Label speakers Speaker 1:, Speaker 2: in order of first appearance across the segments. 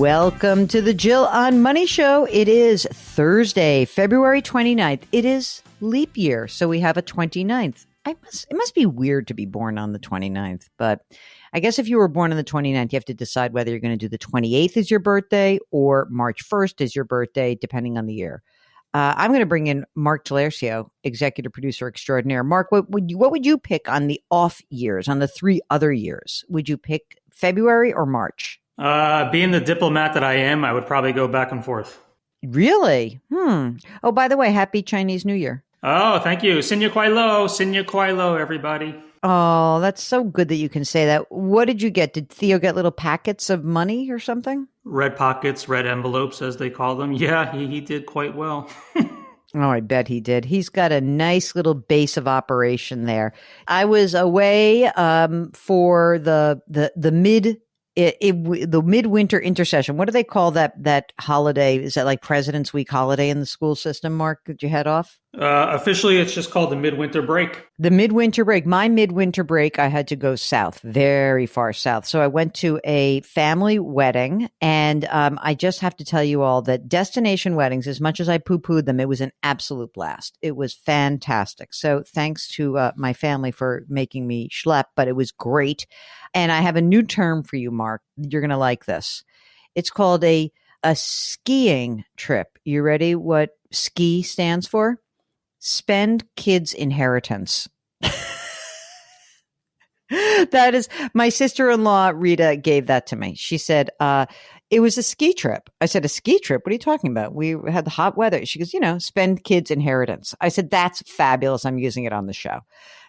Speaker 1: Welcome to the Jill on Money Show. It is Thursday, February 29th. It is leap year, so we have a 29th. It must be weird to be born on the 29th, but I guess if you were born on the 29th, you have to decide whether you're going to do the 28th as your birthday or March 1st as your birthday, depending on the year. I'm going to bring in Mark Talercio, executive producer extraordinaire. Mark, what would you pick on the off years, on the 3 other years? Would you pick February or March?
Speaker 2: Being the diplomat that I am, I would probably go back and forth.
Speaker 1: Really? Oh, by the way, happy Chinese New Year.
Speaker 2: Oh, thank you. Xin Kuai Lo. Xin Kuai Lo, everybody.
Speaker 1: Oh, that's so good that you can say that. What did you get? Did Theo get little packets of money or something?
Speaker 2: Red pockets, red envelopes, as they call them. Yeah, he did quite well.
Speaker 1: Oh, I bet he did. He's got a nice little base of operation there. I was away for the midwinter intercession. What do they call that holiday? Is that like President's Week holiday in the school system, Mark? Did you head off?
Speaker 2: Officially, it's just called the midwinter break.
Speaker 1: The midwinter break. My midwinter break, I had to go south, very far south. So I went to a family wedding, and I just have to tell you all that destination weddings, as much as I poo-pooed them, it was an absolute blast. It was fantastic. So thanks to my family for making me schlep, but it was great. And I have a new term for you, Mark. You're going to like this. It's called a skiing trip. You ready what SKI stands for? Spend kids' inheritance. That is, my sister-in-law, Rita, gave that to me. She said, it was a ski trip. I said, a ski trip? What are you talking about? We had the hot weather. She goes, spend kids' inheritance. I said, that's fabulous. I'm using it on the show.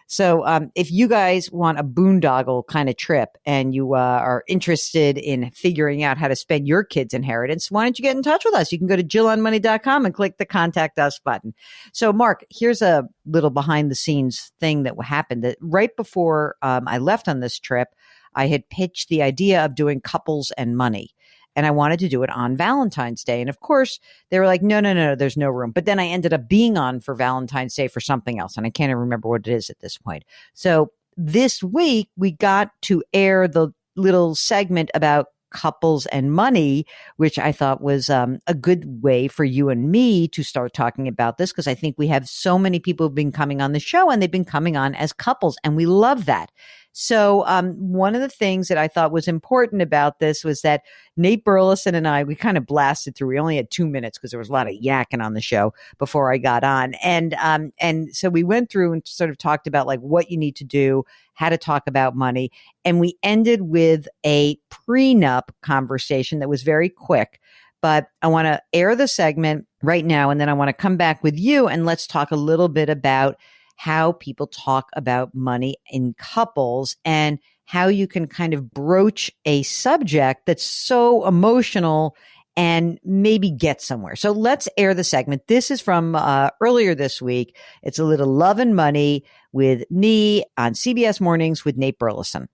Speaker 1: So if you guys want a boondoggle kind of trip and you are interested in figuring out how to spend your kids' inheritance, why don't you get in touch with us? You can go to JillOnMoney.com and click the Contact Us button. So, Mark, here's a little behind-the-scenes thing that happened. That right before I left on this trip, I had pitched the idea of doing couples and money. And I wanted to do it on Valentine's Day. And of course, they were like, no, there's no room. But then I ended up being on for Valentine's Day for something else. And I can't even remember what it is at this point. So this week, we got to air the little segment about couples and money, which I thought was a good way for you and me to start talking about this, because I think we have so many people who've been coming on the show and they've been coming on as couples. And we love that. So one of the things that I thought was important about this was that Nate Burleson and I, we kind of blasted through. We only had 2 minutes because there was a lot of yakking on the show before I got on. And so we went through and sort of talked about like what you need to do, how to talk about money. And we ended with a prenup conversation that was very quick. But I want to air the segment right now, and then I want to come back with you and let's talk a little bit about how people talk about money in couples and how you can kind of broach a subject that's so emotional and maybe get somewhere. So let's air the segment. This is from earlier this week. It's a little Love and Money with me on CBS Mornings with Nate Burleson.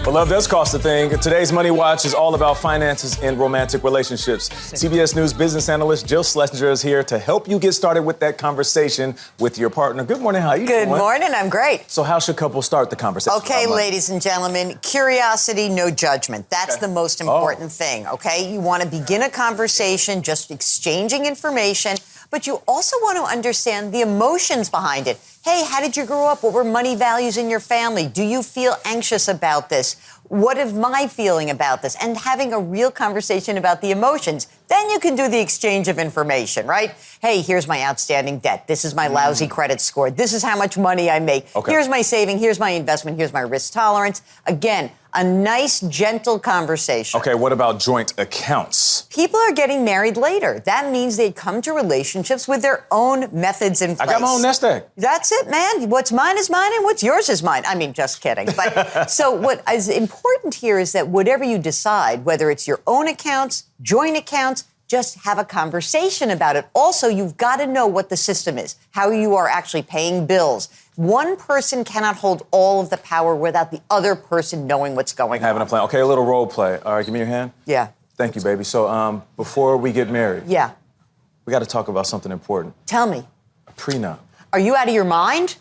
Speaker 3: Well, love does cost a thing. Today's Money Watch is all about finances and romantic relationships. CBS News business analyst Jill Schlesinger is here to help you get started with that conversation with your partner. Good morning. How are you doing?
Speaker 4: Good morning. I'm great.
Speaker 3: So how should couples start the conversation?
Speaker 4: Okay, ladies and gentlemen, curiosity, no judgment. That's the most important thing, okay? You want to begin a conversation just exchanging information, but you also want to understand the emotions behind it. Hey, how did you grow up? What were money values in your family? Do you feel anxious about this? What is my feeling about this? And having a real conversation about the emotions. Then you can do the exchange of information, right? Hey, here's my outstanding debt. This is my lousy credit score. This is how much money I make. Okay. Here's my saving. Here's my investment. Here's my risk tolerance. Again, a nice, gentle conversation.
Speaker 3: Okay, what about joint accounts?
Speaker 4: People are getting married later. That means they come to relationships with their own methods in place.
Speaker 3: I got my own nest egg.
Speaker 4: That's it, man. What's mine is mine and what's yours is mine. I mean, just kidding. But so what is important here is that whatever you decide, whether it's your own accounts, joint accounts, just have a conversation about it. Also, you've got to know what the system is, how you are actually paying bills. One person cannot hold all of the power without the other person knowing what's going on.
Speaker 3: Having a plan. Okay, a little role play. All right, give me your hand.
Speaker 4: Yeah.
Speaker 3: Thank you, baby. So before we get married,
Speaker 4: yeah,
Speaker 3: we got to talk about something important.
Speaker 4: Tell me.
Speaker 3: A prenup.
Speaker 4: Are you out of your mind?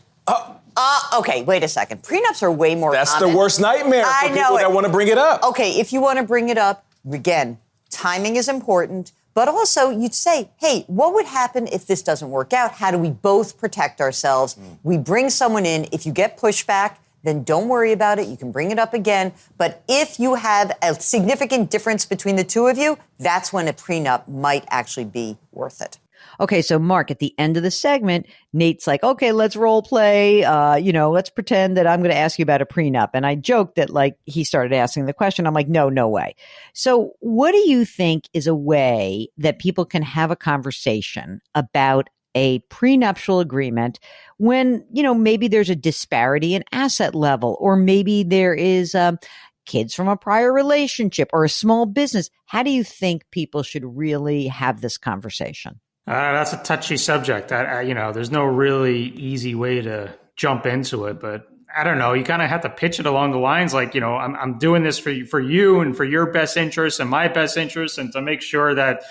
Speaker 4: Okay, wait a second. Prenups are way more
Speaker 3: That's
Speaker 4: common.
Speaker 3: the worst nightmare for people that want to bring it up.
Speaker 4: Okay, if you want to bring it up, again, timing is important. But also, you'd say, hey, what would happen if this doesn't work out? How do we both protect ourselves? We bring someone in. If you get pushback, then don't worry about it. You can bring it up again. But if you have a significant difference between the two of you, that's when a prenup might actually be worth it.
Speaker 1: Okay, so Mark, at the end of the segment, Nate's like, okay, let's role play. Let's pretend that I'm going to ask you about a prenup. And I joked that like he started asking the question. I'm like, no way. So what do you think is a way that people can have a conversation about a prenuptial agreement when, maybe there's a disparity in asset level, or maybe there is kids from a prior relationship or a small business? How do you think people should really have this conversation?
Speaker 2: That's a touchy subject. There's no really easy way to jump into it, but I don't know. You kind of have to pitch it along the lines like, I'm doing this for you and for your best interest and my best interest, and to make sure that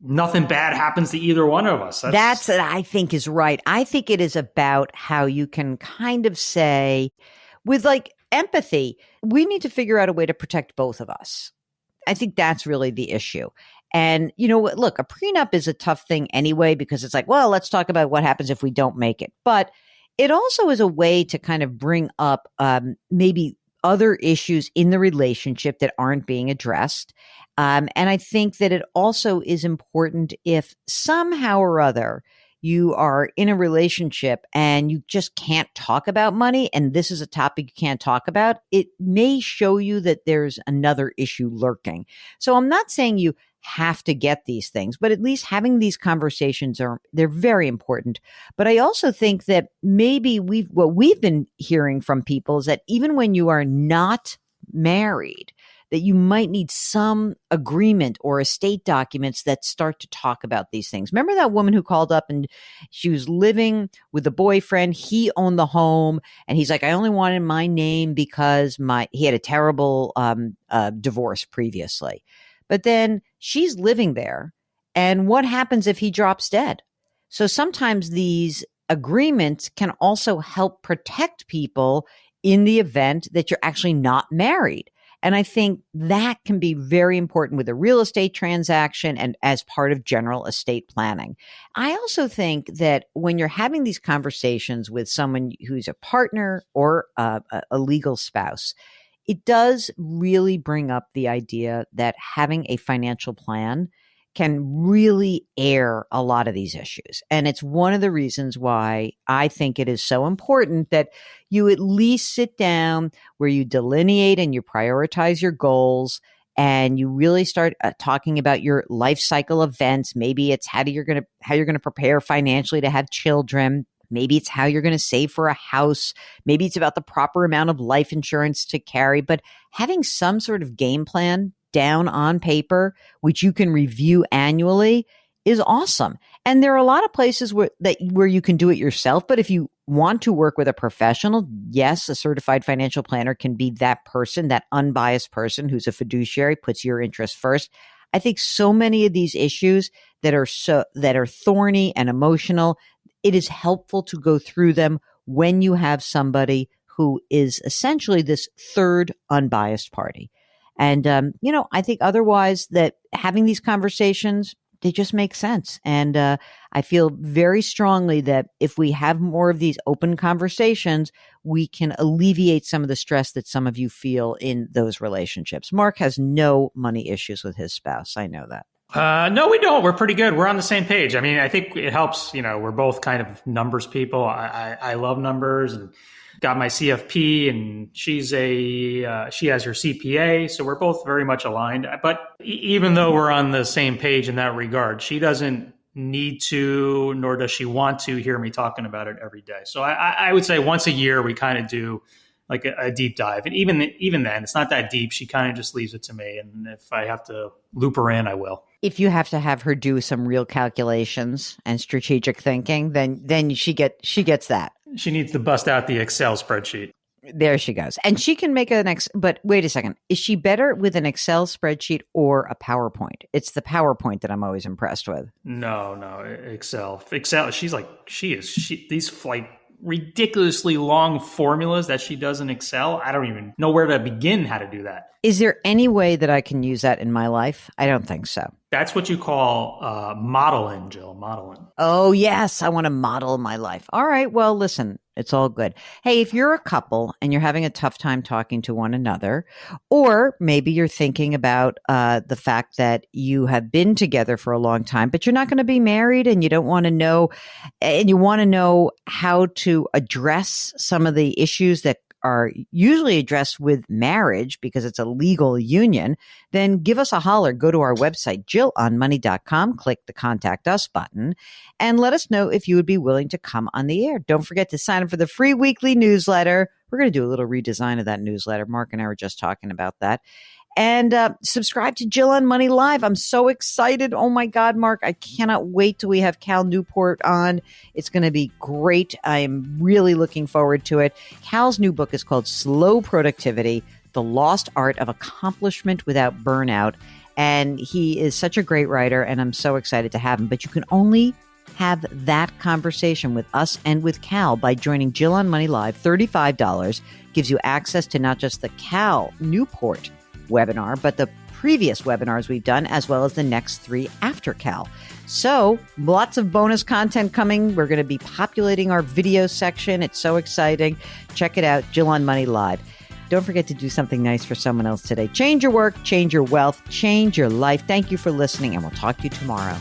Speaker 2: nothing bad happens to either one of us.
Speaker 1: That's what I think is right. I think it is about how you can kind of say, with like empathy, we need to figure out a way to protect both of us. I think that's really the issue. And, look, a prenup is a tough thing anyway, because it's like, well, let's talk about what happens if we don't make it. But it also is a way to kind of bring up maybe other issues in the relationship that aren't being addressed. And I think that it also is important if somehow or other you are in a relationship and you just can't talk about money, and this is a topic you can't talk about, it may show you that there's another issue lurking. So I'm not saying you have to get these things, but at least having these conversations they're very important. But I also think that maybe what we've been hearing from people is that even when you are not married, that you might need some agreement or estate documents that start to talk about these things. Remember that woman who called up and she was living with a boyfriend. He owned the home, and he's like, I only wanted my name because he had a terrible divorce previously. But then she's living there. And what happens if he drops dead? So sometimes these agreements can also help protect people in the event that you're actually not married. And I think that can be very important with a real estate transaction and as part of general estate planning. I also think that when you're having these conversations with someone who's a partner or a legal spouse, it does really bring up the idea that having a financial plan can really air a lot of these issues. And it's one of the reasons why I think it is so important that you at least sit down where you delineate and you prioritize your goals, and you really start talking about your life cycle events. Maybe it's how you're going to prepare financially to have children. Maybe it's how you're going to save for a house. Maybe it's about the proper amount of life insurance to carry. But having some sort of game plan down on paper, which you can review annually, is awesome. And there are a lot of places where you can do it yourself. But if you want to work with a professional, yes, a certified financial planner can be that person, that unbiased person who's a fiduciary, puts your interests first. I think so many of these issues that are thorny and emotional, it is helpful to go through them when you have somebody who is essentially this third unbiased party. And, I think otherwise that having these conversations, they just make sense. And I feel very strongly that if we have more of these open conversations, we can alleviate some of the stress that some of you feel in those relationships. Mark has no money issues with his spouse. I know that.
Speaker 2: No, we don't. We're pretty good. We're on the same page. I mean, I think it helps. We're both kind of numbers people. I love numbers and got my CFP, and she has her CPA. So we're both very much aligned. But even though we're on the same page in that regard, she doesn't need to, nor does she want to hear me talking about it every day. So I would say once a year, we kind of do like a deep dive. And even then, it's not that deep. She kind of just leaves it to me. And if I have to loop her in, I will.
Speaker 1: If you have to have her do some real calculations and strategic thinking, then she gets that.
Speaker 2: She needs to bust out the Excel spreadsheet.
Speaker 1: There she goes. And she can make but wait a second. Is she better with an Excel spreadsheet or a PowerPoint? It's the PowerPoint that I'm always impressed with.
Speaker 2: No, Excel. These like ridiculously long formulas that she does in Excel. I don't even know where to begin how to do that.
Speaker 1: Is there any way that I can use that in my life? I don't think so.
Speaker 2: That's what you call modeling, Jill, modeling.
Speaker 1: Oh, yes. I want to model my life. All right. Well, listen, it's all good. Hey, if you're a couple and you're having a tough time talking to one another, or maybe you're thinking about the fact that you have been together for a long time, but you're not going to be married and you don't want to know, and you want to know how to address some of the issues that are usually addressed with marriage because it's a legal union, then give us a holler. Go to our website, JillOnMoney.com, click the Contact Us button, and let us know if you would be willing to come on the air. Don't forget to sign up for the free weekly newsletter. We're going to do a little redesign of that newsletter. Mark and I were just talking about that. And subscribe to Jill on Money Live. I'm so excited. Oh, my God, Mark. I cannot wait till we have Cal Newport on. It's going to be great. I'm really looking forward to it. Cal's new book is called Slow Productivity, The Lost Art of Accomplishment Without Burnout. And he is such a great writer, and I'm so excited to have him. But you can only have that conversation with us and with Cal by joining Jill on Money Live. $35 gives you access to not just the Cal Newport webinar, but the previous webinars we've done, as well as the next 3 after Cal. So lots of bonus content coming. We're going to be populating our video section. It's so exciting. Check it out, Jill on Money Live. Don't forget to do something nice for someone else today. Change your work, change your wealth, change your life. Thank you for listening, and we'll talk to you tomorrow.